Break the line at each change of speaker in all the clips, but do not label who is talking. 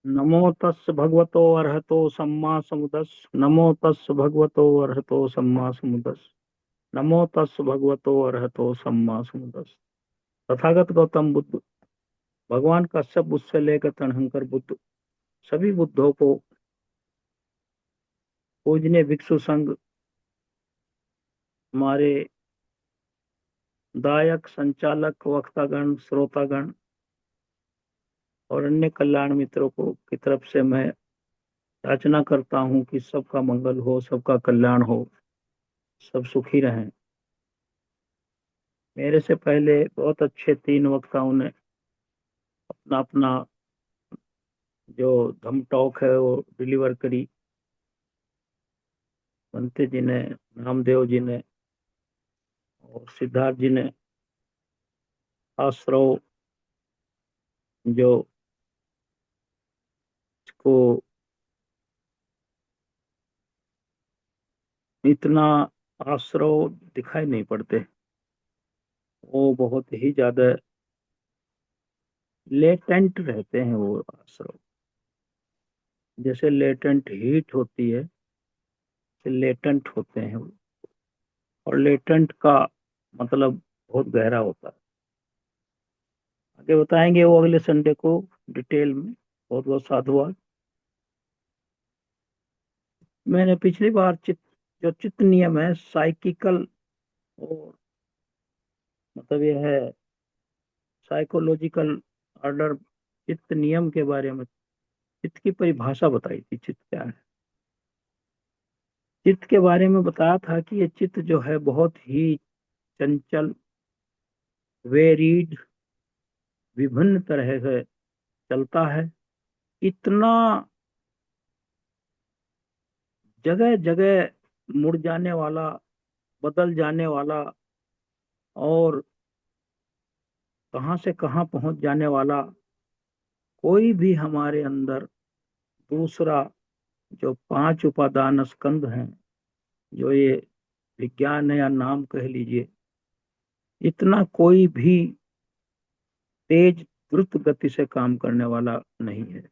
नमो तस् भगवतो अर्हतो सम्मा समुदस्। नमो तस् भगवतो अर्हतो सम्मा समुदस्। नमो तस् भगवतो अर्हतो सम्मा समुदस्। तथागत गौतम बुद्ध, भगवान कश्यप बुद्ध से लेकर तनहंकर बुद्ध, सभी बुद्धों को पूजनीय भिक्षु संघ, हमारे दायक संचालक वक्तागण, श्रोतागण और अन्य कल्याण मित्रों को की तरफ से मैं याचना करता हूँ कि सबका मंगल हो, सबका कल्याण हो, सब सुखी रहें। मेरे से पहले बहुत अच्छे तीन वक्ताओं ने अपना अपना जो धम टॉक है वो डिलीवर करी। बंते जी ने, नामदेव जी ने और सिद्धार्थ जी ने आश्रव जो को इतना आश्रव दिखाई नहीं पड़ते, वो बहुत ही ज्यादा लेटेंट रहते हैं वो आश्रव। जैसे लेटेंट हीट होती है, लेटेंट होते हैं वो। और लेटेंट का मतलब बहुत गहरा होता है। आगे बताएंगे वो अगले संडे को डिटेल में। बहुत बहुत साधुवाद। मैंने पिछली बार जो चित्त नियम है साइकिकल, और मतलब ये है साइकोलॉजिकल ऑर्डर, चित्त नियम के बारे में, चित्त की परिभाषा बताई थी, चित्त क्या है। चित्त के बारे में बताया था कि ये चित्त जो है बहुत ही चंचल, वेरीड, विभिन्न तरह से चलता है। इतना जगह जगह मुड़ जाने वाला, बदल जाने वाला, और कहां से कहां पहुंच जाने वाला, कोई भी हमारे अंदर दूसरा जो पांच उपादान स्कंद हैं, जो ये विज्ञान है या नाम कह लीजिए, इतना कोई भी तेज द्रुत गति से काम करने वाला नहीं है।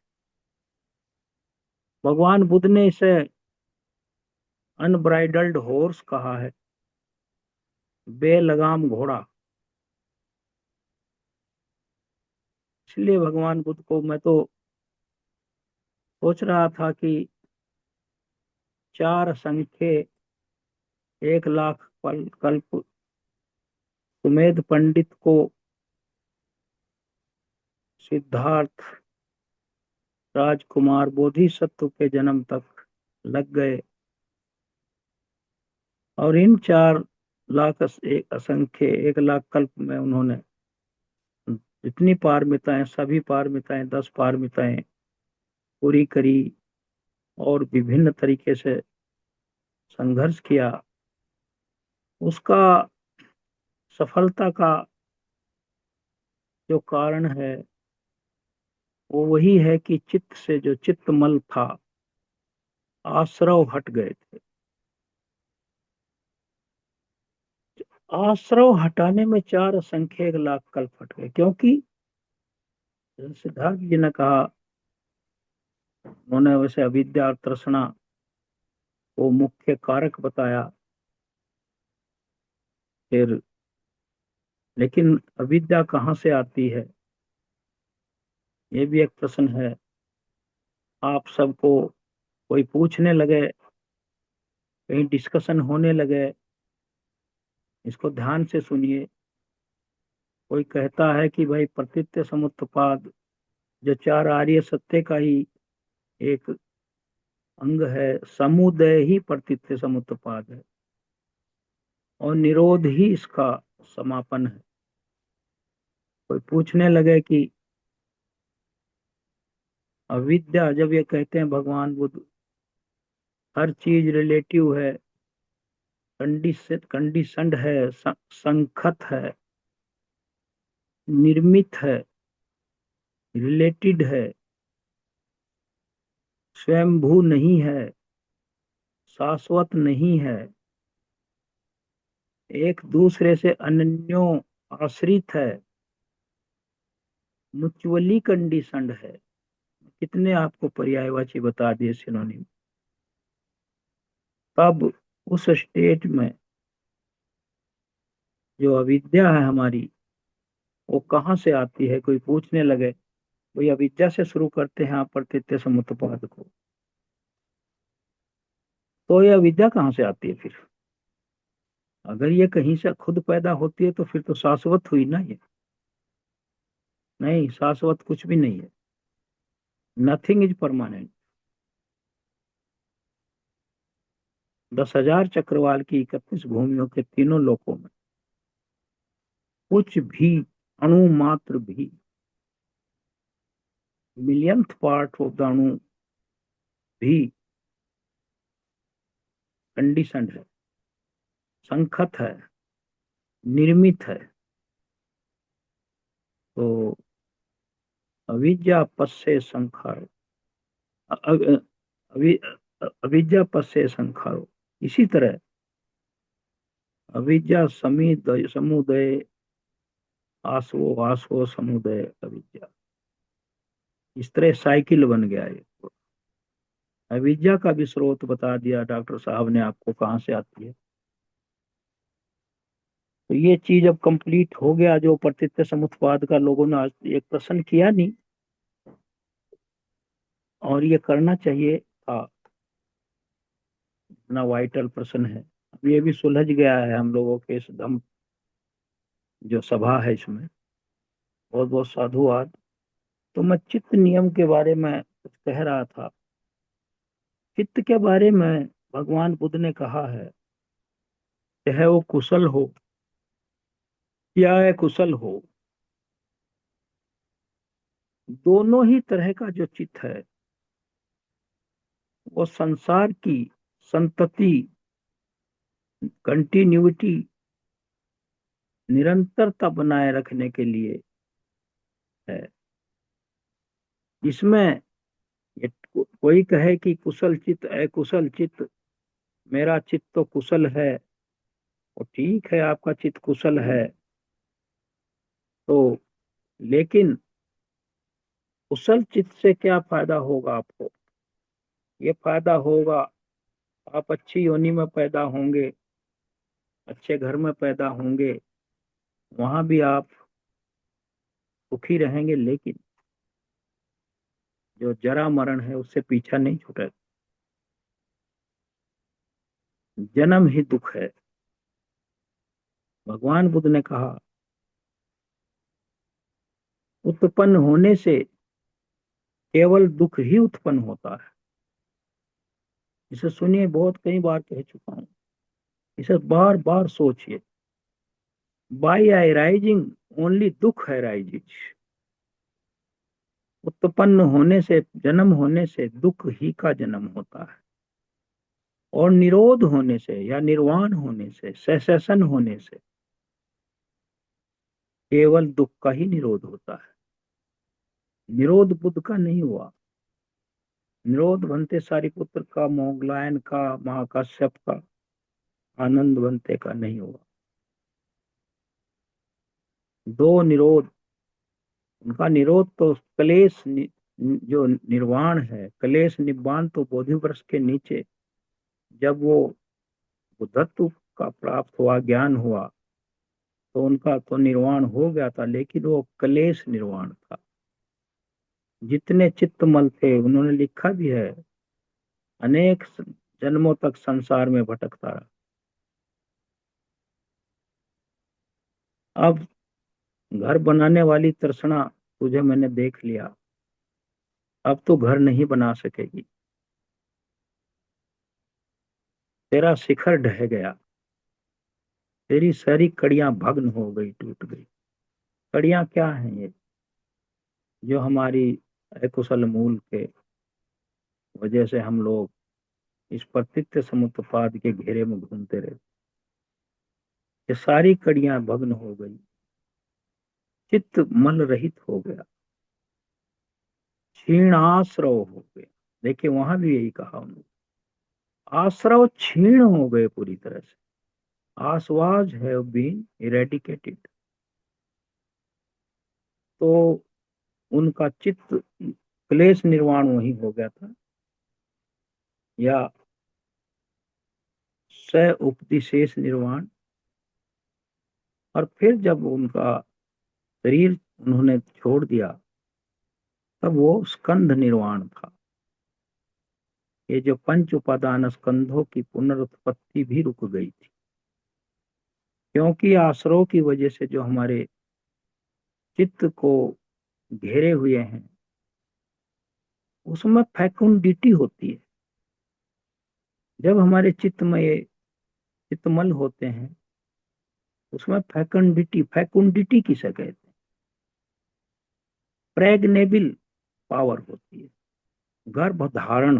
भगवान बुद्ध ने इसे अनब्राइडल्ड हॉर्स कहा है, बेलगाम घोड़ा। इसलिए भगवान बुद्ध को मैं तो सोच रहा था कि चार संख्य, 1 लाख कल्प सुमेध पंडित को सिद्धार्थ राजकुमार बोधिसत्व के जन्म तक लग गए, और इन 4 लाख एक असंख्य 1 लाख कल्प में उन्होंने जितनी पारमिताएं, सभी पारमिताएं, 10 पारमिताएं पूरी करी, और विभिन्न तरीके से संघर्ष किया। उसका सफलता का जो कारण है वो वही है कि चित्त से जो चित्तमल था, आश्रव हट गए थे। आश्रव हटाने में चार असंख्य 1 लाख कल्प हट गए, क्योंकि सिद्धार्थ जी ने कहा, उन्होंने वैसे अविद्या और तृष्णा को मुख्य कारक बताया। फिर लेकिन अविद्या कहाँ से आती है, ये भी एक प्रश्न है। आप सबको कोई पूछने लगे, कहीं डिस्कशन होने लगे, इसको ध्यान से सुनिए। कोई कहता है कि भाई प्रतीत्य समुत्पाद जो चार आर्य सत्य का ही एक अंग है, समुदय ही प्रतीत्य समुत्पाद है, और निरोध ही इसका समापन है। कोई पूछने लगे कि अविद्या, जब ये कहते हैं भगवान बुद्ध हर चीज रिलेटिव है, कंडीशनड है, संखत है, निर्मित है, रिलेटेड है, स्वयंभू नहीं है, शाश्वत नहीं है, एक दूसरे से अनन्यो आश्रित है, म्यूचुअली कंडीशनड है। कितने आपको पर्यायवाची बता दिए सिनोनिम। तब उस स्टेट में जो अविद्या है हमारी, वो कहाँ से आती है, कोई पूछने लगे, वही अविद्या से शुरू करते हैं आप प्रतीत्य समुत्पाद को, तो ये अविद्या कहाँ से आती है फिर? अगर ये कहीं से खुद पैदा होती है तो फिर तो शाश्वत हुई ना ये। नहीं, शाश्वत कुछ भी नहीं है। Nothing is permanent. 10,000 चक्रवाल की 31 भूमियों के तीनों लोकों में कुछ भी, अणु मात्र भी, मिलियंथ पार्ट ऑफ द अणु भी कंडीशनड है, संखत है, निर्मित है। तो अविद्या पश्चे संखारो, अविद्या पश्चे संखारो। इसी तरह अविद्या समुदय आसवो, आसवो समुदय अविद्या। इस तरह साइकिल बन गया ये। अविद्या का भी स्रोत बता दिया डॉक्टर साहब ने आपको कहाँ से आती है। तो ये चीज अब कंप्लीट हो गया। जो प्रतीत्य समुत्पाद का लोगों ने आज एक प्रश्न किया नहीं, और ये करना चाहिए था, इतना वाइटल प्रश्न है। अब ये भी सुलझ गया है हम लोगों के इस धम जो सभा है इसमें। बहुत बहुत साधुवाद। तो मैं चित्त नियम के बारे में कुछ कह रहा था। चित्त के बारे में भगवान बुद्ध ने कहा है, चाहे वो कुशल हो या अकुशल हो, दोनों ही तरह का जो चित्त है वो संसार की संतति, कंटिन्यूटी, निरंतरता बनाए रखने के लिए है। इसमें ये कोई कहे कि कुशल चित्त अकुशल चित्त, मेरा चित्त तो कुशल है, और ठीक है आपका चित्त कुशल है, तो लेकिन कुशल चित्त से क्या फायदा होगा आपको? ये फायदा होगा, आप अच्छी योनि में पैदा होंगे, अच्छे घर में पैदा होंगे, वहां भी आप सुखी रहेंगे, लेकिन जो जरा मरण है उससे पीछा नहीं छूटेगा। जन्म ही दुख है। भगवान बुद्ध ने कहा, उत्पन्न होने से केवल दुख ही उत्पन्न होता है। इसे सुनिए, बहुत कई बार कह चुका हूं, इसे बार बार सोचिए। बाय अराइजिंग ओनली दुख अराइजेज। उत्पन्न होने से, जन्म होने से दुख ही का जन्म होता है, और निरोध होने से या निर्वाण होने से, सेसेशन होने से केवल दुख का ही निरोध होता है। निरोध बुद्ध का नहीं हुआ। निरोध बनते सारिपुत्र का, मोगलायन का, महाकाश्यप का, आनंद बनते का नहीं हुआ। दो निरोध, उनका निरोध तो कलेश जो निर्वाण है, कलेश निब्बान तो बोधि वृक्ष के नीचे जब वो बुद्धत्व का प्राप्त हुआ, ज्ञान हुआ, तो उनका तो निर्वाण हो गया था, लेकिन वो कलेश निर्वाण था। जितने चित्तमल थे, उन्होंने लिखा भी है, अनेक जन्मों तक संसार में भटकता रहा। अब घर बनाने वाली तृष्णा तुझे मैंने देख लिया, अब तो घर नहीं बना सकेगी। तेरा शिखर ढह गया, तेरी सारी कड़ियां भग्न हो गई, टूट गई। कड़ियां क्या हैं ये? जो हमारी अकुशल मूल के वजह से हम लोग इस प्रतीत समुत्पाद के घेरे में घूमते रहे। ये सारी कड़ियां भग्न हो गई, चित्त मल रहित हो गया, क्षीण आश्रव हो गया। देखिए, वहां भी यही कहा उन्होंने, आश्रव क्षीण हो गए पूरी तरह से। आसवाज हैव बीन इरेडिकेटेड। तो उनका चित्त क्लेश निर्वाण वही हो गया था, या स उपदिशेष निर्वाण। और फिर जब उनका शरीर उन्होंने छोड़ दिया, तब वो स्कंध निर्वाण था। ये जो पंच उपादान स्कंधों की पुनरुत्पत्ति भी रुक गई थी, क्योंकि आश्रयों की वजह से जो हमारे चित्त को घेरे हुए हैं, उसमें फैकुंडिटी होती है। जब हमारे चित्त में ये चित्तमल होते हैं, उसमें फैकुंडिटी, फैकुंडिटी किसे कहते हैं? प्रेग्नेबल पावर होती है, गर्भ धारण,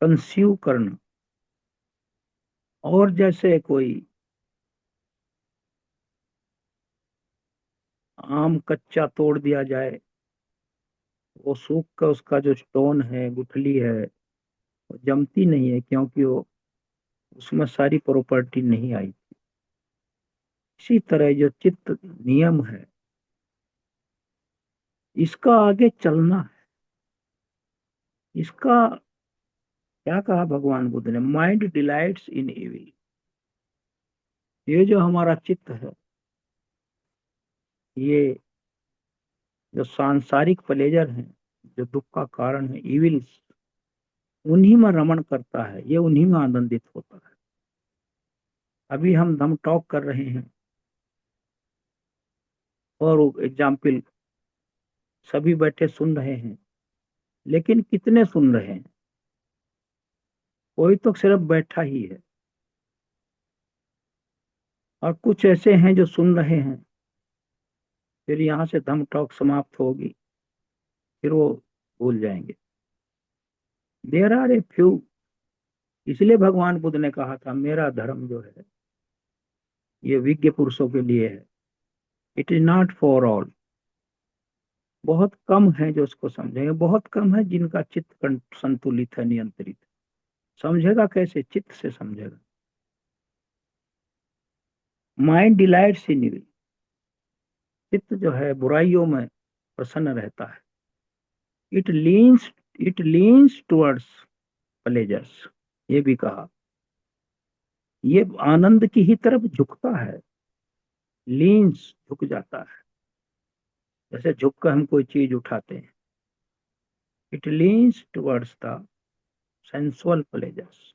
कंसीव करना। और जैसे कोई आम कच्चा तोड़ दिया जाए, वो सूख कर उसका जो स्टोन है, गुठली है, वो जमती नहीं है, क्योंकि वो उसमें सारी प्रॉपर्टी नहीं आई। इसी तरह जो चित्त नियम है, इसका आगे चलना है। इसका क्या कहा भगवान बुद्ध ने? माइंड डिलाइट्स इन इविल। ये जो हमारा चित्त है, ये जो सांसारिक प्लेजर है, जो दुख का कारण है, इविल, उन्हीं में रमण करता है, ये उन्हीं में आनंदित होता है। अभी हम टॉक कर रहे हैं, और एग्जाम्पल सभी बैठे सुन रहे हैं, लेकिन कितने सुन रहे हैं? कोई तो सिर्फ बैठा ही है, और कुछ ऐसे हैं जो सुन रहे हैं। फिर यहाँ से धम टॉक समाप्त होगी, फिर वो भूल जाएंगे। There are a few. इसलिए भगवान बुद्ध ने कहा था, मेरा धर्म जो है, ये विज्ञ पुरुषों के लिए है, it is not for all. बहुत कम है जो उसको समझेंगे, बहुत कम है जिनका चित्त संतुलित है, नियंत्रित है। समझेगा कैसे? चित्त से समझेगा। माइंड डिलाइट्स इन इविल। चित्त जो है बुराइयों में प्रसन्न रहता है। It leans, it leans towards pleasures. ये भी कहा, ये आनंद की ही तरफ झुकता है। लीन्स, झुक जाता है, जैसे झुक कर हम कोई चीज उठाते हैं। It leans towards the sensual pleasures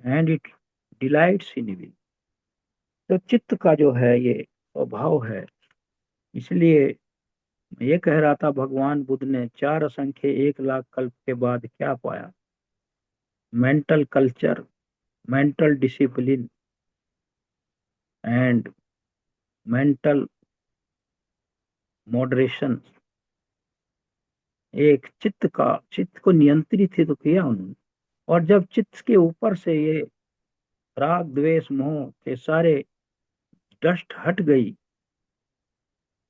and it delights in evil. तो चित्त का जो है ये स्वभाव है। इसलिए मैं ये कह रहा था, भगवान बुद्ध ने 4 असंख्य 1 लाख कल्प के बाद क्या पाया? Mental culture, mental discipline and mental moderation. एक चित्त को नियंत्रित ही तो किया उन्होंने। और जब चित्त के ऊपर से ये राग द्वेष मोह के सारे डस्ट हट गई,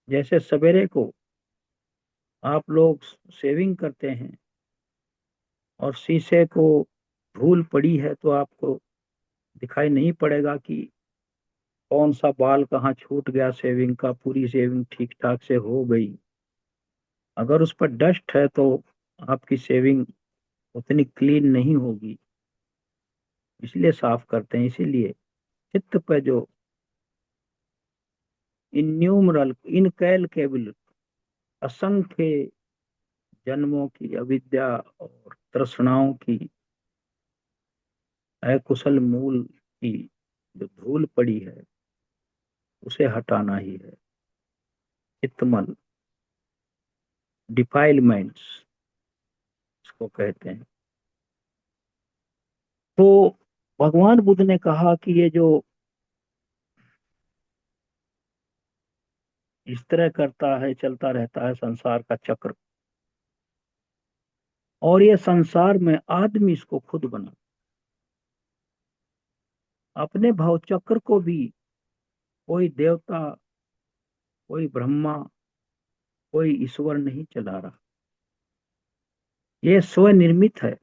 जैसे सवेरे को आप लोग शेविंग करते हैं, और शीशे को धूल पड़ी है, तो आपको दिखाई नहीं पड़ेगा कि कौन सा बाल कहाँ छूट गया शेविंग का, पूरी शेविंग ठीक ठाक से हो गई। अगर उस पर डस्ट है तो आपकी शेविंग उतनी क्लीन नहीं होगी, इसलिए साफ करते हैं। इसीलिए चित्त पे जो इन्यूमरल, इनकैलकेबल, असंख्य जन्मों की अविद्या और तृष्णाओं की अकुशल मूल की जो धूल पड़ी है, उसे हटाना ही है। चित्तमल, डिफाइलमेंट्स इसको कहते हैं। तो भगवान बुद्ध ने कहा कि ये जो इस तरह करता है, चलता रहता है संसार का चक्र, और ये संसार में आदमी इसको खुद बना, अपने भाव चक्र को भी कोई देवता, कोई ब्रह्मा, कोई ईश्वर नहीं चला रहा। ये स्वनिर्मित है।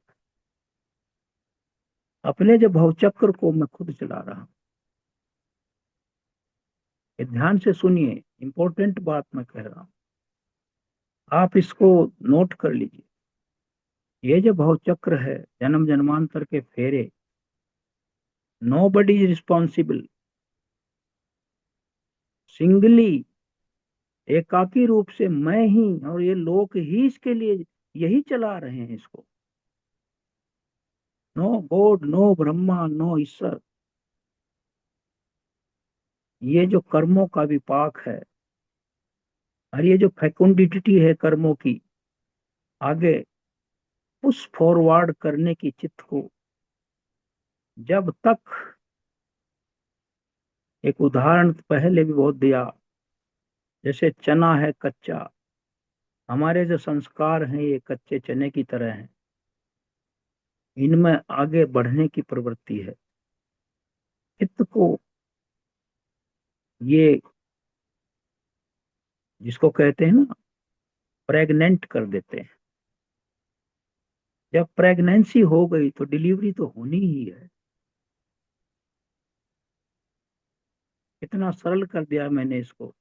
अपने जो भवचक्र को मैं खुद चला रहा हूं। ये ध्यान से सुनिए, इंपॉर्टेंट बात मैं कह रहा हूं। आप इसको नोट कर लीजिए। ये जो भवचक्र है, जन्म जन्मांतर के फेरे, nobody is responsible, singly, एकाकी रूप से मैं ही और ये लोग ही इसके लिए यही चला रहे हैं इसको। No God, no Brahma, no Ishwar. ये जो कर्मों का विपाक है और ये जो फैकुंडिटी है कर्मों की, आगे पुश फॉरवर्ड करने की चित्त को, जब तक, एक उदाहरण पहले भी बहुत दिया, जैसे चना है कच्चा, हमारे जो संस्कार हैं ये कच्चे चने की तरह हैं, इनमें आगे बढ़ने की प्रवृत्ति है। चित्त को ये, जिसको कहते हैं ना, प्रेग्नेंट कर देते हैं। जब प्रेगनेंसी हो गई तो डिलीवरी तो होनी ही है। इतना सरल कर दिया मैंने इसको।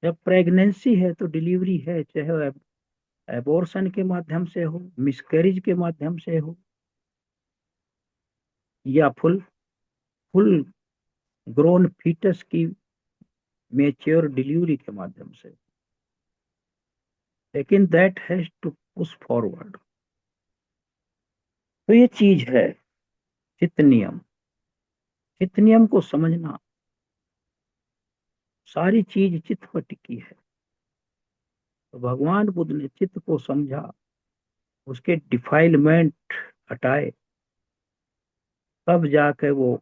जब प्रेगनेंसी है तो डिलीवरी है, चाहे एबॉर्शन के माध्यम से हो, मिसकैरेज के माध्यम से हो, या फुल फुल ग्रोन फीटस की मेच्योर डिलीवरी के माध्यम से। लेकिन that has to push forward. तो ये चीज है चित्त नियम। चित्त नियम को समझना, सारी चीज चित्त पर टिकी है। तो भगवान बुद्ध ने चित्त को समझा, उसके डिफाइलमेंट हटाए, तब जाके वो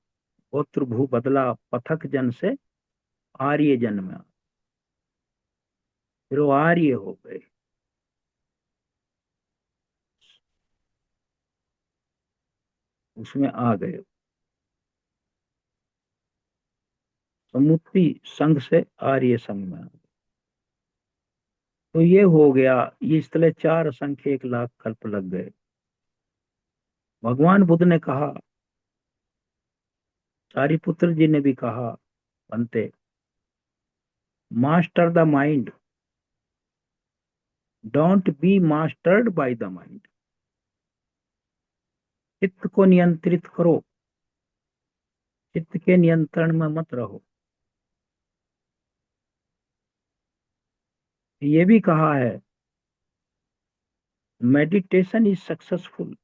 गोत्र भू बदला, पथक जन से आर्य जन में, फिर वो आर्य हो गए। उसमें आ गए, समुति संघ से आर्य संघ में आ गए। तो ये हो गया। ये इस तरह 4 असंख्य 1 लाख कल्प लग गए। भगवान बुद्ध ने कहा, सारिपुत्र जी ने भी कहा, बनते, master the mind, don't be mastered by the mind. चित्त को नियंत्रित करो, चित्त के नियंत्रण में मत रहो। ये भी कहा है, meditation is successful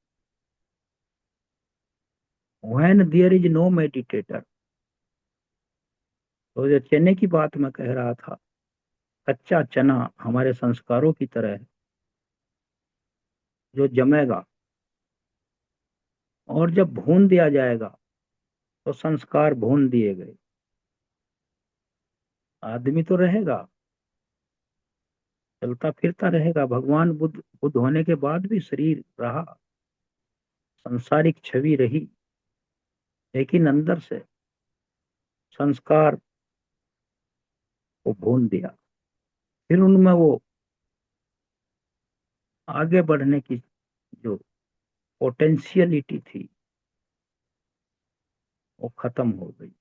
when there is no meditator. तो जो चने की बात मैं कह रहा था, कच्चा चना हमारे संस्कारों की तरह है, जो जमेगा और जब भून दिया जाएगा तो संस्कार भून दिए गए। आदमी तो रहेगा, चलता फिरता रहेगा, भगवान बुद्ध बुद्ध होने के बाद भी शरीर रहा, संसारिक छवि रही, लेकिन अंदर से संस्कार को भून दिया। फिर उनमें वो आगे बढ़ने की जो पोटेंशियलिटी थी वो खत्म हो गई।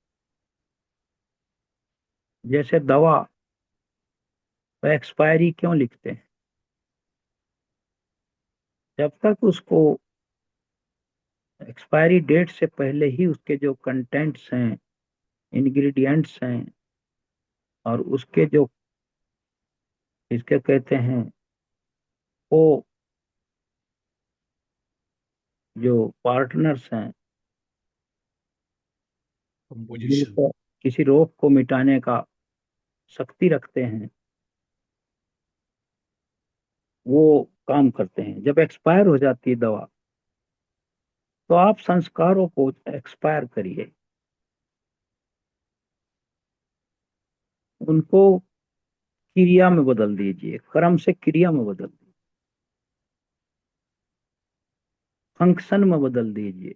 जैसे दवा पे एक्सपायरी क्यों लिखते हैं? जब तक उसको एक्सपायरी डेट से पहले ही उसके जो कंटेंट्स हैं, इंग्रेडिएंट्स हैं, और उसके जो, इसके कहते हैं, वो जो पार्टनर्स हैं,
कंपोजिशन।
जिनको किसी रोग को मिटाने का शक्ति रखते हैं, वो काम करते हैं। जब एक्सपायर हो जाती है दवा, तो आप संस्कारों को एक्सपायर करिए, उनको क्रिया में बदल दीजिए, कर्म से क्रिया में बदल दीजिए, फंक्शन में बदल दीजिए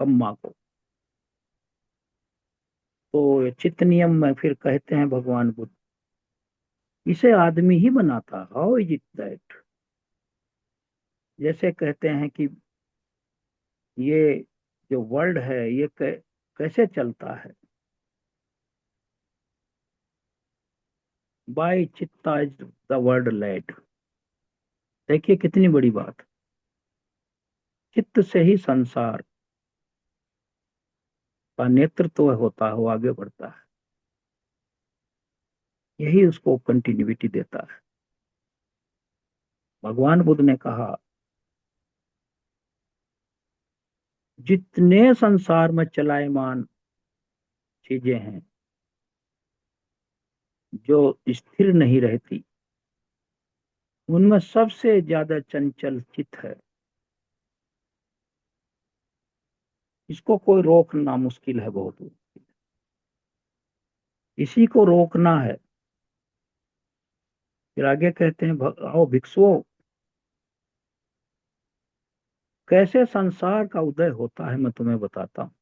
कम्मा को। तो चित्त नियम में फिर कहते हैं भगवान बुद्ध, इसे आदमी ही बनाता, हाउ इज इट दैट। जैसे कहते हैं कि ये जो वर्ल्ड है ये कैसे चलता है। बाय चित्ता इज द वर्ड लेड। देखिए कितनी बड़ी बात। चित्त से ही संसार का नेतृत्व होता है, वो आगे बढ़ता है, यही उसको कंटिन्यूटी देता है। भगवान बुद्ध ने कहा, जितने संसार में चलायमान चीजें हैं जो स्थिर नहीं रहती, उनमें सबसे ज्यादा चंचल चित्त है। इसको कोई रोकना मुश्किल है, बहुत मुश्किल। इसी को रोकना है। फिर आगे कहते हैं, आओ भिक्षुओं, कैसे संसार का उदय होता है मैं तुम्हें बताता हूँ।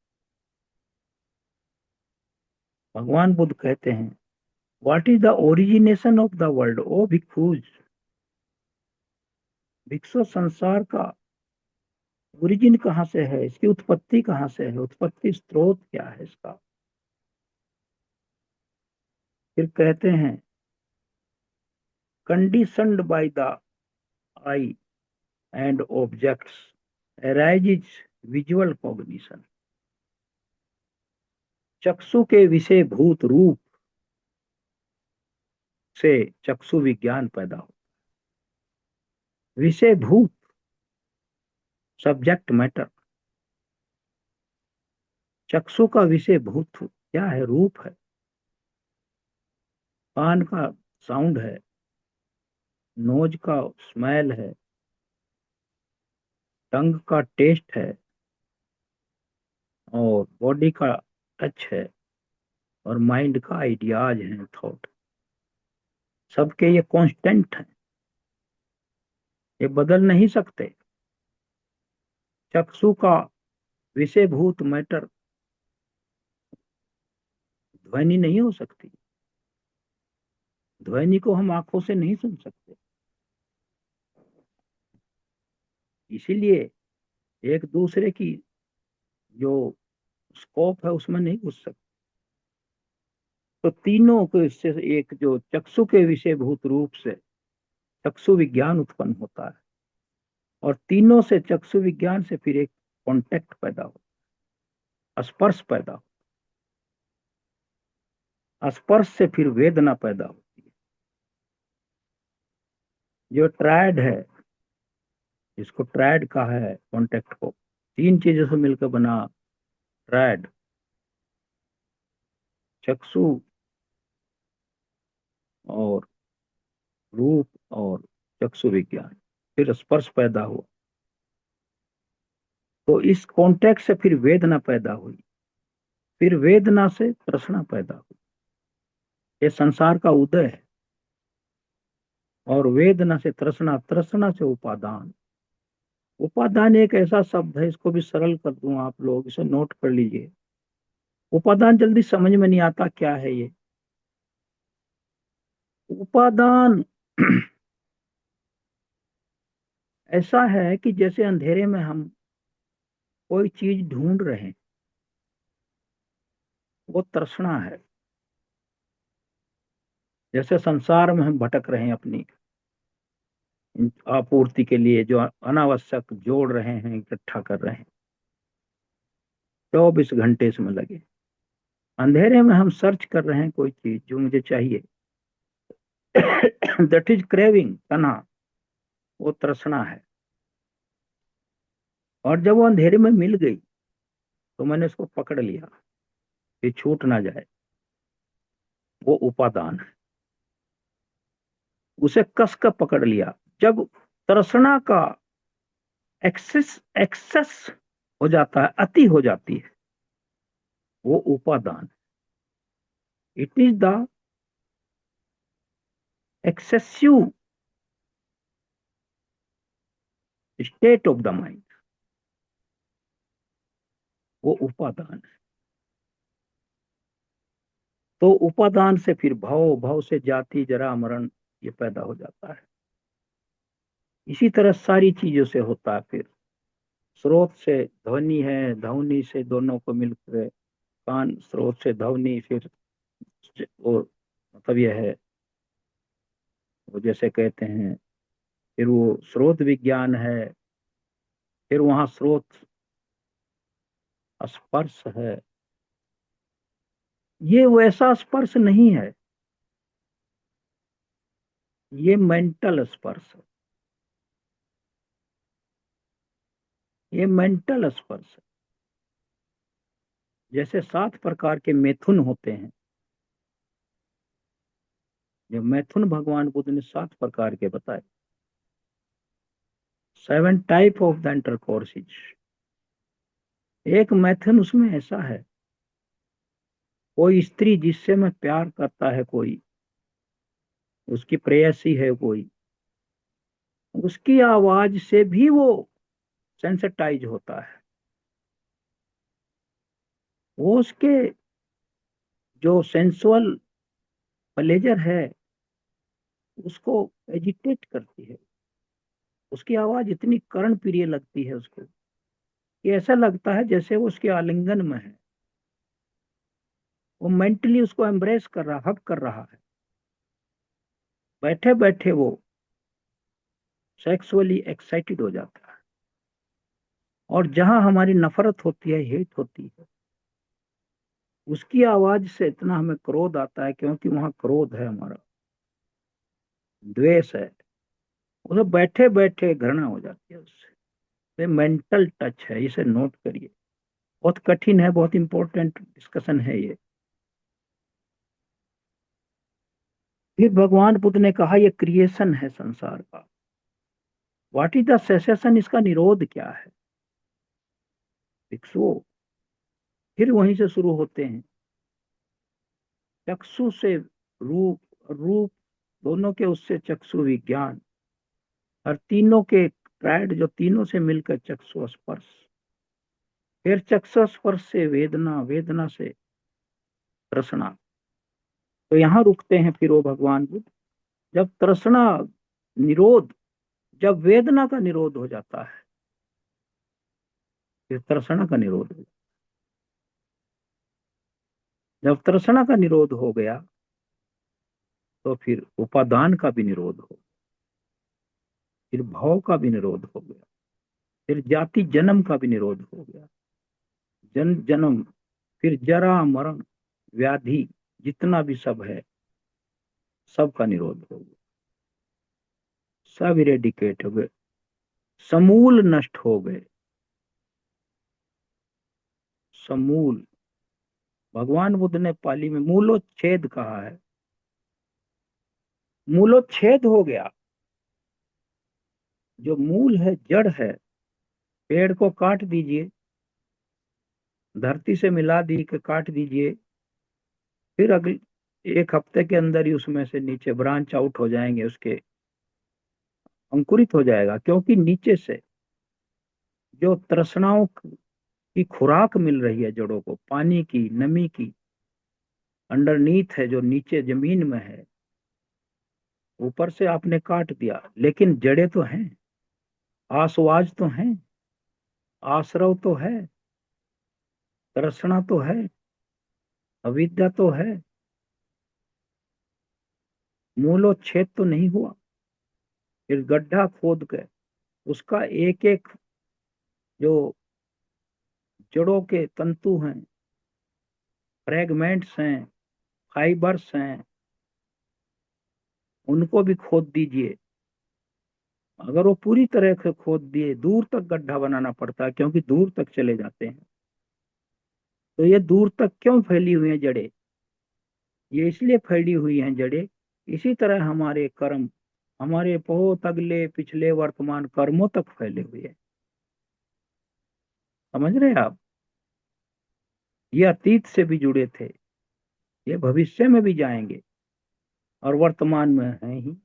भगवान बुद्ध कहते हैं, what is the origination of the world O bhikshus. भिक्षु, संसार का ओरिजिन कहाँ से है, इसकी उत्पत्ति कहाँ से है, उत्पत्ति स्रोत क्या है इसका। फिर कहते हैं, conditioned by the I and objects arises visual cognition. चक्षु के विषय भूत रूप से चक्षु विज्ञान पैदा हो। विषय भूत, सब्जेक्ट मैटर। चक्षु का विषय भूत क्या है, रूप है। कान का साउंड है, नोज का स्मेल है, टंग का टेस्ट है, और बॉडी का टच है, और माइंड का आइडियाज हैं, थॉट। सबके ये कांस्टेंट हैं, ये बदल नहीं सकते। चक्षु का विषयभूत मैटर ध्वनि नहीं हो सकती। ध्वनि को हम आंखों से नहीं सुन सकते, इसीलिए एक दूसरे की जो स्कोप है उसमें नहीं घुस सकते। तो तीनों को इससे एक जो चक्षु के विषयभूत रूप से चक्षु विज्ञान उत्पन्न होता है, और तीनों से चक्षु विज्ञान से फिर एक कांटेक्ट पैदा हो, स्पर्श पैदा हो, स्पर्श से फिर वेदना पैदा होती है। जो ट्रायड है, जिसको ट्रायड कहा है कांटेक्ट को, तीन चीजों से मिलकर बना ट्रायड, चक्षु और रूप और चक्षु विज्ञान, फिर स्पर्श पैदा हुआ। तो इस कांटेक्ट से फिर वेदना पैदा हुई, फिर वेदना से तृष्णा पैदा हुई। ये संसार का उदय है। और वेदना से तृष्णा, तृष्णा से उपादान। उपादान एक ऐसा शब्द है, इसको भी सरल कर दूं, आप लोग इसे नोट कर लीजिए। उपादान जल्दी समझ में नहीं आता क्या है ये। उपादान ऐसा है कि जैसे अंधेरे में हम कोई चीज ढूंढ रहे हैं, वो तृष्णा है। जैसे संसार में हम भटक रहे हैं अपनी आपूर्ति के लिए, जो अनावश्यक जोड़ रहे हैं, इकट्ठा कर रहे हैं, 24 घंटे इसमें लगे। अंधेरे में हम सर्च कर रहे हैं कोई चीज जो मुझे चाहिए। दैट इज क्रेविंग, तन्हा, वो तृष्णा है। और जब वो अंधेरे में मिल गई तो मैंने उसको पकड़ लिया कि छूट ना जाए, वो उपादान है। उसे कस कर पकड़ लिया। जब तृष्णा का एक्सेस एक्सेस हो जाता है, अति हो जाती है, वो उपादान। It is the excessive state of the mind, वो उपादान है। तो उपादान से फिर भव, भव से जाति, जरा, मरण, ये पैदा हो जाता है। इसी तरह सारी चीजों से होता है। फिर स्रोत से ध्वनि है, ध्वनि से दोनों को मिलकर कान, स्रोत से ध्वनि, फिर वो मतलब यह है वो जैसे कहते हैं, फिर वो स्रोत विज्ञान है, फिर वहां स्रोत स्पर्श है। ये वैसा स्पर्श नहीं है, ये मेंटल स्पर्श है, ये मेंटल स्पर्श है। जैसे 7 प्रकार के मैथुन होते हैं, जो मैथुन भगवान बुद्ध ने 7 प्रकार के बताए। 7 टाइप ऑफ द इंटरकोर्सेज। एक मैथुन उसमें ऐसा है, कोई स्त्री जिससे मैं प्यार करता है, कोई उसकी प्रेयसी है, कोई उसकी आवाज से भी वो सेंसिटाइज होता है। वो उसके जो सेंसुअल प्लेजर है उसको एजिटेट करती है। उसकी आवाज इतनी कर्ण प्रिय लगती है उसको कि ऐसा लगता है जैसे वो उसके आलिंगन में है। वो मेंटली उसको एम्ब्रेस कर रहा, हक कर रहा है। बैठे बैठे वो सेक्सुअली एक्साइटेड हो जाता है। और जहां हमारी नफरत होती है, हेट होती है, उसकी आवाज से इतना हमें क्रोध आता है, क्योंकि वहां क्रोध है, हमारा द्वेष है। उसे बैठे बैठे घृणा हो जाती है उससे। ये मेंटल टच है, इसे नोट करिए। बहुत कठिन है, बहुत इंपॉर्टेंट डिस्कशन है ये। फिर भगवान बुद्ध ने कहा, ये क्रिएशन है संसार का। व्हाट इज द सेसेशन, इसका निरोध क्या है? भिक्षुओं, फिर वहीं से शुरू होते हैं। चक्षु से रूप, रूप दोनों के उससे चक्षु विज्ञान, और तीनों के ट्रायड, जो तीनों से मिलकर चक्षु स्पर्श, फिर चक्षु स्पर्श से वेदना, वेदना से तृष्णा। तो यहाँ रुकते हैं फिर वो भगवान बुद्ध। जब तृष्णा निरोध, जब वेदना का निरोध हो जाता है, फिर तृष्णा का निरोध हो। जब तृष्णा का निरोध हो गया, तो फिर उपादान का भी निरोध हो, फिर भव का भी निरोध हो गया, फिर जाति जन्म का भी निरोध हो गया। जन जन्म, फिर जरा मरण व्याधि, जितना भी सब है, सब का निरोध हो गया। सब इरेडिकेट हो गए, समूल नष्ट हो गए। समूल, भगवान बुद्ध ने पाली में मूलोच्छेद कहा है। मूलोच्छेद हो गया। जो मूल है, जड़ है, पेड़ को काट दीजिए, धरती से मिला दी के काट दीजिए, फिर अगले 1 हफ्ते के अंदर ही उसमें से नीचे ब्रांच आउट हो जाएंगे, उसके अंकुरित हो जाएगा। क्योंकि नीचे से जो तृष्णाओं की खुराक मिल रही है जड़ों को, पानी की, नमी की, अंडरनीथ है, जो नीचे जमीन में है, ऊपर से आपने काट दिया, लेकिन जड़ें तो हैं, आसवाज तो हैं, आश्रव तो है, तृष्णा तो है, अविद्या तो है। मूलोच्छेद तो नहीं हुआ। फिर गड्ढा खोद कर उसका एक एक जो जड़ों के तंतु हैं, फ्रेगमेंट्स हैं, फाइबर्स हैं, उनको भी खोद दीजिए। अगर वो पूरी तरह से खोद दिए, दूर तक गड्ढा बनाना पड़ता है, क्योंकि दूर तक चले जाते हैं। तो ये दूर तक क्यों फैली हुई है जड़ें? ये इसलिए फैली हुई हैं जड़ें, इसी तरह हमारे कर्म, हमारे बहुत अगले पिछले वर्तमान कर्मों तक फैले हुए हैं। समझ रहे हैं आप? ये अतीत से भी जुड़े थे, ये भविष्य में भी जाएंगे, और वर्तमान में है ही।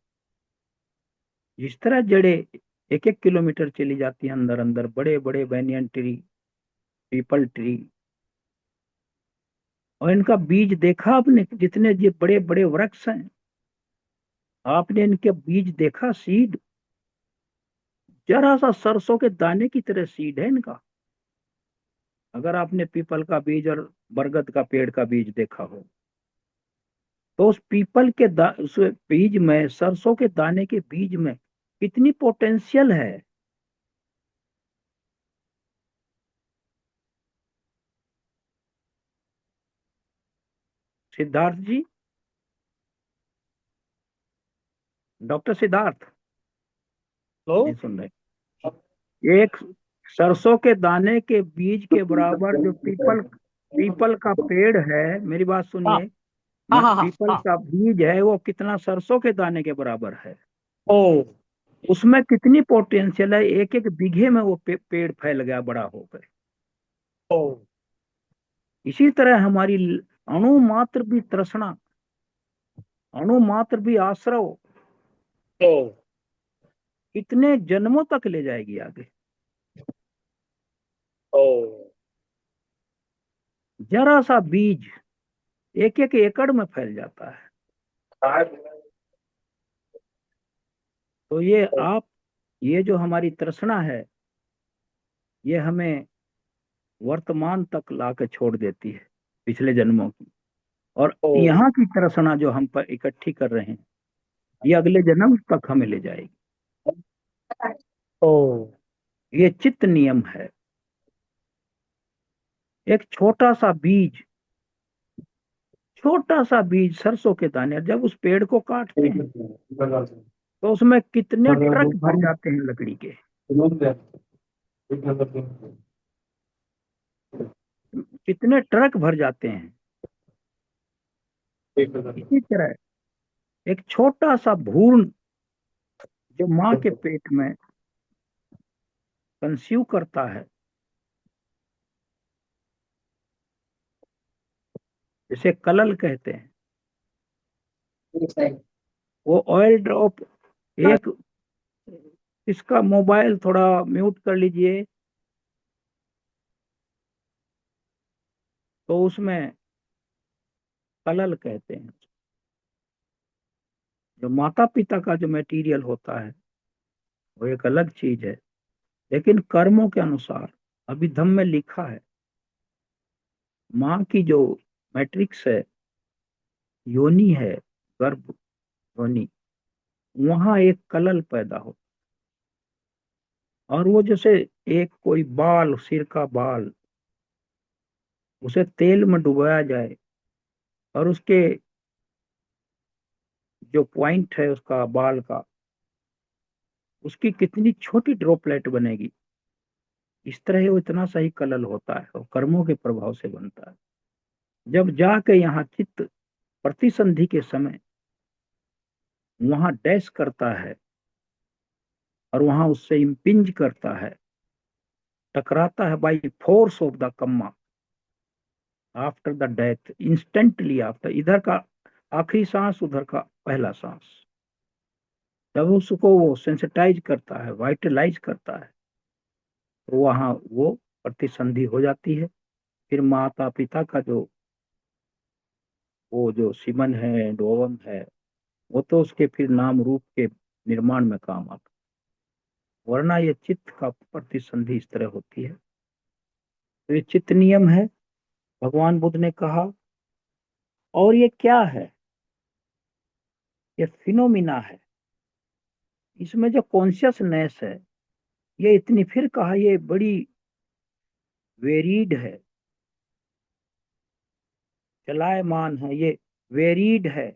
जिस तरह जड़ें 1-1 किलोमीटर चली जाती है अंदर अंदर, बड़े बड़े बैनियन ट्री, पीपल ट्री, और इनका बीज देखा आपने? जितने ये बड़े बड़े वृक्ष हैं, आपने इनके बीज देखा? सीड, जरा सा सरसों के दाने की तरह सीड है इनका। अगर आपने पीपल का बीज और बरगद का पेड़ का बीज देखा हो, तो उस पीपल के उस बीज में, सरसों के दाने के बीज में कितनी पोटेंशियल है। सिद्धार्थ जी, डॉक्टर सिद्धार्थ,
लो।
नहीं सुन रहे। एक सरसों के दाने के बीज के बराबर जो पीपल पीपल का पेड़ है, मेरी बात
हाँ
सुनिए।
हाँ हाँ हाँ
पीपल
हाँ।
का बीज है वो कितना सरसों के दाने के बराबर है।
ओ।
उसमें कितनी पोटेंशियल है, एक एक बीघे में वो पेड़ फैल गया बड़ा होकर।
ओ।
इसी तरह हमारी अणु मात्र भी तृष्णा, अणु मात्र भी आश्रव
ओ।
कितने जन्मों तक ले जाएगी आगे।
ओ।
जरा सा बीज एक एक एकड़ में फैल जाता है। तो ये जो हमारी तृष्णा है, ये हमें वर्तमान तक ला के छोड़ देती है, पिछले जन्मों की। और
ओ।
यहाँ की तृष्णा जो हम पर इकट्ठी कर रहे हैं, ये अगले जन्म तक हमें ले जाएगी।
ओ।
ये चित्त नियम है। एक छोटा सा बीज सरसों के दाने, जब उस पेड़ को काटते हैं तो उसमें कितने ट्रक भर जाते हैं लकड़ी के। कितने ट्रक भर जाते हैं। इसी तरह एक छोटा सा भ्रूण जो माँ के पेट में कंसीव करता है, जिसे कलल कहते हैं, वो ऑयल ड्रॉप एक, इसका मोबाइल थोड़ा म्यूट कर लीजिए। तो उसमें कलल कहते हैं। जो माता पिता का जो मटेरियल होता है वो एक अलग चीज है। लेकिन कर्मों के अनुसार अभिधम में लिखा है, माँ की जो मैट्रिक्स है, योनि है, गर्भ योनि, वहां एक कलल पैदा हो। और वो जैसे एक कोई बाल, सिर का बाल, उसे तेल में डुबाया जाए और उसके जो पॉइंट है उसका बाल का, उसकी कितनी छोटी ड्रॉपलेट बनेगी। इस तरह वो इतना सही कलल होता है और कर्मों के प्रभाव से बनता है। जब जाके यहाँ चित्त प्रतिसंधि के समय वहां डैश करता है और वहां उससे इम्पिंज करता है, टकराता है by force of the Kamma after the death, instantly after, इधर का आखिरी सांस उधर का पहला सांस, जब उसको वो सेंसिटाइज करता है, वाइटलाइज करता है, तो वहां वो प्रतिसंधि हो जाती है। फिर माता पिता का जो वो जो सीमन है, डोवम है, वो तो उसके फिर नाम रूप के निर्माण में काम आता। वरना ये चित्त का प्रतिसंधि इस तरह होती है। तो ये चित्त नियम है, भगवान बुद्ध ने कहा। और ये क्या है? ये फिनोमिना है। इसमें जो कॉन्शियसनेस है, ये इतनी, फिर कहा ये बड़ी वेरीड है, चलायमान है, ये वेरीड है,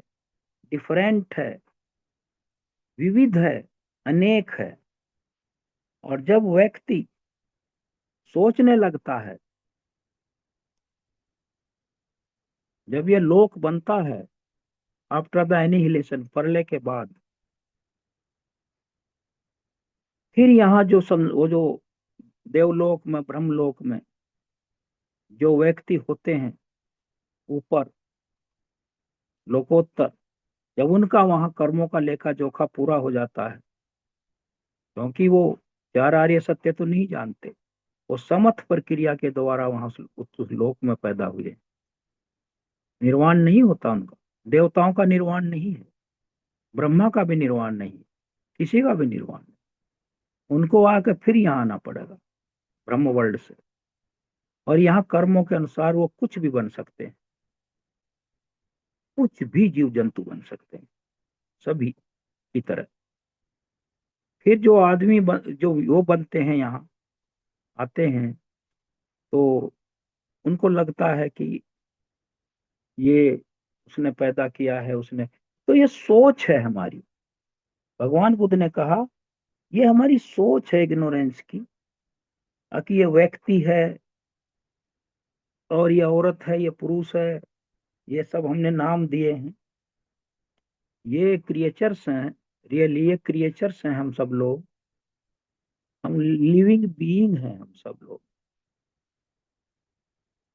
डिफरेंट है, विविध है, अनेक है। और जब व्यक्ति सोचने लगता है, जब ये लोक बनता है आफ्टर द एनिहिलेशन, प्रलय के बाद, फिर यहाँ जो वो जो देवलोक में, ब्रह्मलोक में जो व्यक्ति होते हैं ऊपर, लोकोत्तर, जब उनका वहां कर्मों का लेखा जोखा पूरा हो जाता है, क्योंकि वो चार आर्य सत्य तो नहीं जानते, वो समथ प्रक्रिया के द्वारा वहां उस लोक में पैदा हुए, निर्वाण नहीं होता उनका। देवताओं का निर्वाण नहीं है, ब्रह्मा का भी निर्वाण नहीं, किसी का भी निर्वाण नहीं। उनको आकर फिर यहाँ आना पड़ेगा ब्रह्म वर्ल्ड से। और यहाँ कर्मों के अनुसार वो कुछ भी बन सकते हैं। कुछ भी जीव जंतु बन सकते हैं, सभी की तरह। फिर जो आदमी जो वो बनते हैं, यहाँ आते हैं, तो उनको लगता है कि ये उसने पैदा किया है, उसने, तो ये सोच है हमारी। भगवान बुद्ध ने कहा ये हमारी सोच है इग्नोरेंस की, कि ये व्यक्ति है और ये औरत है, ये पुरुष है, ये सब हमने नाम दिए हैं। ये क्रिएचर्स हैं, रियली ये क्रिएचर्स हैं हम सब लोग। हम लिविंग बीइंग हैं हम सब लोग,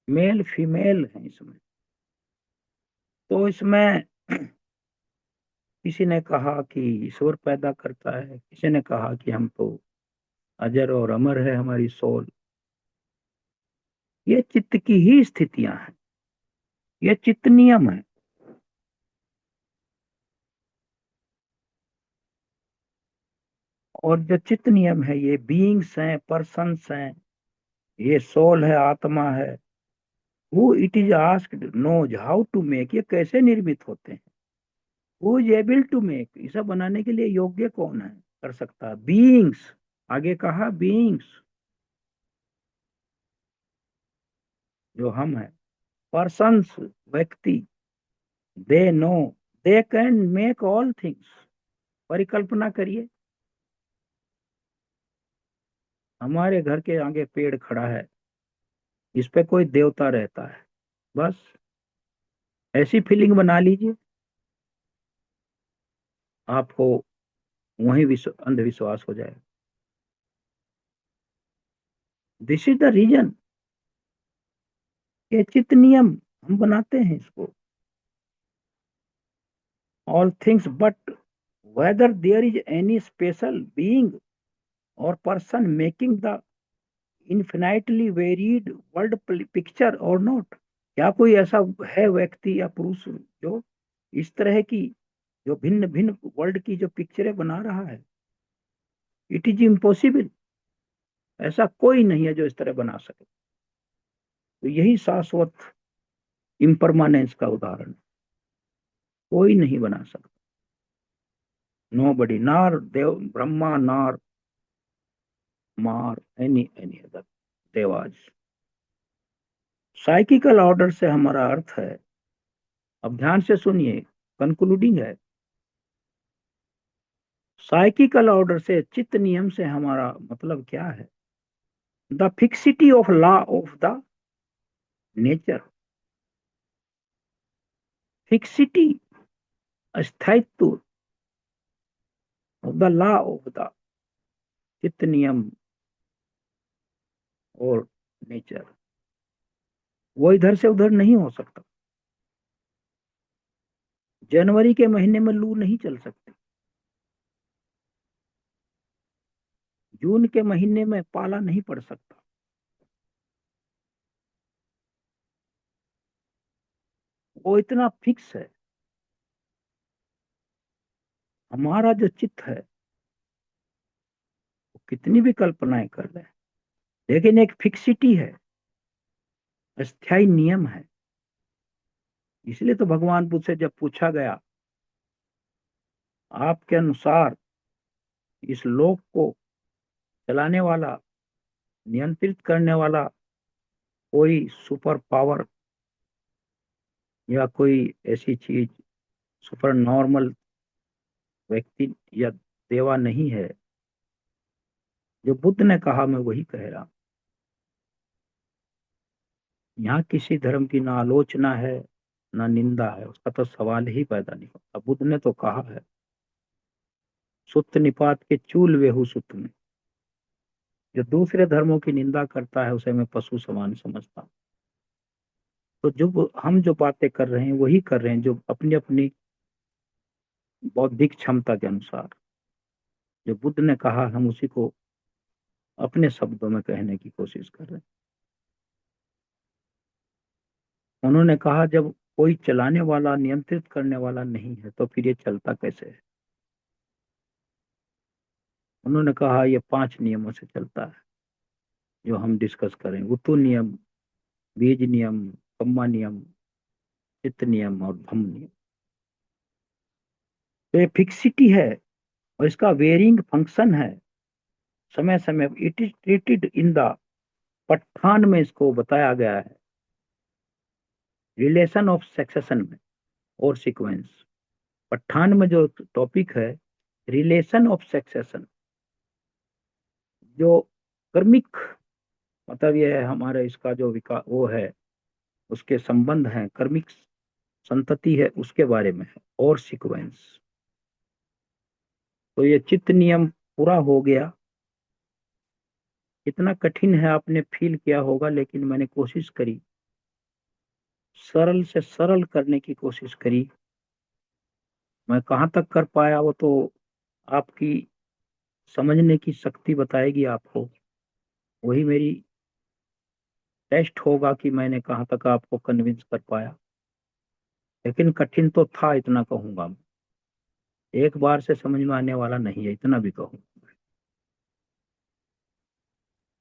मेल फीमेल हैं इसमें। तो इसमें किसी ने कहा कि ईश्वर पैदा करता है, किसी ने कहा कि हम तो अजर और अमर है हमारी सोल। ये चित्त की ही स्थितियां हैं, ये चित्त नियम है। और जो चित्त नियम है, ये बीइंग्स हैं, पर्सन्स हैं, ये सोल है, आत्मा है। Who it is asked knows how to make, ये कैसे निर्मित होते हैं। Who is able to make, इसे बनाने के लिए योग्य कौन है, कर सकता है। बीइंग्स, आगे कहा बीइंग्स, जो हम है। पर्सन्स, व्यक्ति। They know, they can make all things. परिकल्पना करिए, हमारे घर के आगे पेड़ खड़ा है, इस पे कोई देवता रहता है, बस ऐसी फीलिंग बना लीजिए, आपको वही अंधविश्वास हो जाए। दिस इज द रीजन, ये चित्त नियम हम बनाते हैं इसको। All things but whether there is any special being or person making the infinitely varied world picture or not, क्या कोई ऐसा है व्यक्ति या पुरुष जो इस तरह की, जो भिन्न भिन्न वर्ल्ड की जो पिक्चरें बना रहा है। इट इज इम्पॉसिबल, ऐसा कोई नहीं है जो इस तरह बना सके। तो यही शाश्वत इम्परमानेंस का उदाहरण है, कोई नहीं बना सकता। नो बडी, नार देव ब्रह्मा, नार मार एनी अदर देवाज। साइकिकल ऑर्डर से हमारा अर्थ है, अब ध्यान से सुनिए, कंक्लूडिंग है। साइकिकल ऑर्डर से, चित्त नियम से हमारा मतलब क्या है। The fixity of law of the nature, fixity, स्थायित्व of the law of the, चित्त नियम और नेचर, वो इधर से उधर नहीं हो सकता। जनवरी के महीने में लू नहीं चल सकती, जून के महीने में पाला नहीं पड़ सकता। वो इतना फिक्स है। हमारा जो चित्त है, वो कितनी भी कल्पनाएं कर ले, लेकिन एक फिक्सिटी है, अस्थायी नियम है। इसलिए तो भगवान बुद्ध से जब पूछा गया, आपके अनुसार इस लोक को चलाने वाला, नियंत्रित करने वाला कोई सुपर पावर या कोई ऐसी चीज, सुपर नॉर्मल व्यक्ति या देवा नहीं है। जो बुद्ध ने कहा मैं वही कह रहा हूं। यहाँ किसी धर्म की ना आलोचना है, ना निंदा है, उसका तो सवाल ही पैदा नहीं होता। बुद्ध ने तो कहा है, सुत्त निपात के चूल वेहू सुत्त में। जो दूसरे धर्मों की निंदा करता है उसे मैं पशु समान समझता हूँ। तो जो हम जो बातें कर रहे हैं वही कर रहे हैं, जो अपनी अपनी बौद्धिक क्षमता के अनुसार जो बुद्ध ने कहा, हम उसी को अपने शब्दों में कहने की कोशिश कर रहे हैं। उन्होंने कहा जब कोई चलाने वाला, नियंत्रित करने वाला नहीं है तो फिर ये चलता कैसे है। उन्होंने कहा ये 5 नियमों से चलता है, जो हम डिस्कस करें। उतु नियम, बीज नियम, कम्मा नियम, चित्त नियम और धम्म नियम। तो ये फिक्सिटी है और इसका वेरिंग फंक्शन है, समय समय it is treated in the पठान में इसको बताया गया है, रिलेशन ऑफ सक्सेशन में और सीक्वेंस। पठान में जो टॉपिक है रिलेशन ऑफ सक्सेशन, जो कर्मिक मतलब ये है हमारे इसका जो विकास वो है, उसके संबंध है, कर्मिक संतति है उसके बारे में है, और सीक्वेंस। तो ये चित्त नियम पूरा हो गया। इतना कठिन है आपने फील किया होगा, लेकिन मैंने कोशिश करी, सरल से सरल करने की कोशिश करी। मैं कहाँ तक कर पाया वो तो आपकी समझने की शक्ति बताएगी आपको, वही मेरी टेस्ट होगा कि मैंने कहाँ तक आपको कन्विंस कर पाया। लेकिन कठिन तो था, इतना कहूंगा मैं, एक बार से समझ में आने वाला नहीं है, इतना भी कहूँ।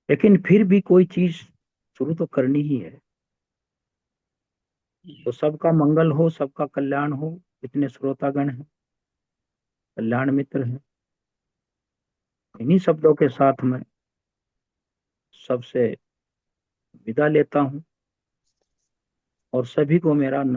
लेकिन फिर भी कोई चीज शुरू तो करनी ही है। तो सबका मंगल हो, सबका कल्याण हो। इतने श्रोतागण हैं, कल्याण मित्र हैं, इन्हीं शब्दों के साथ मैं सबसे विदा लेता हूँ और सभी को मेरा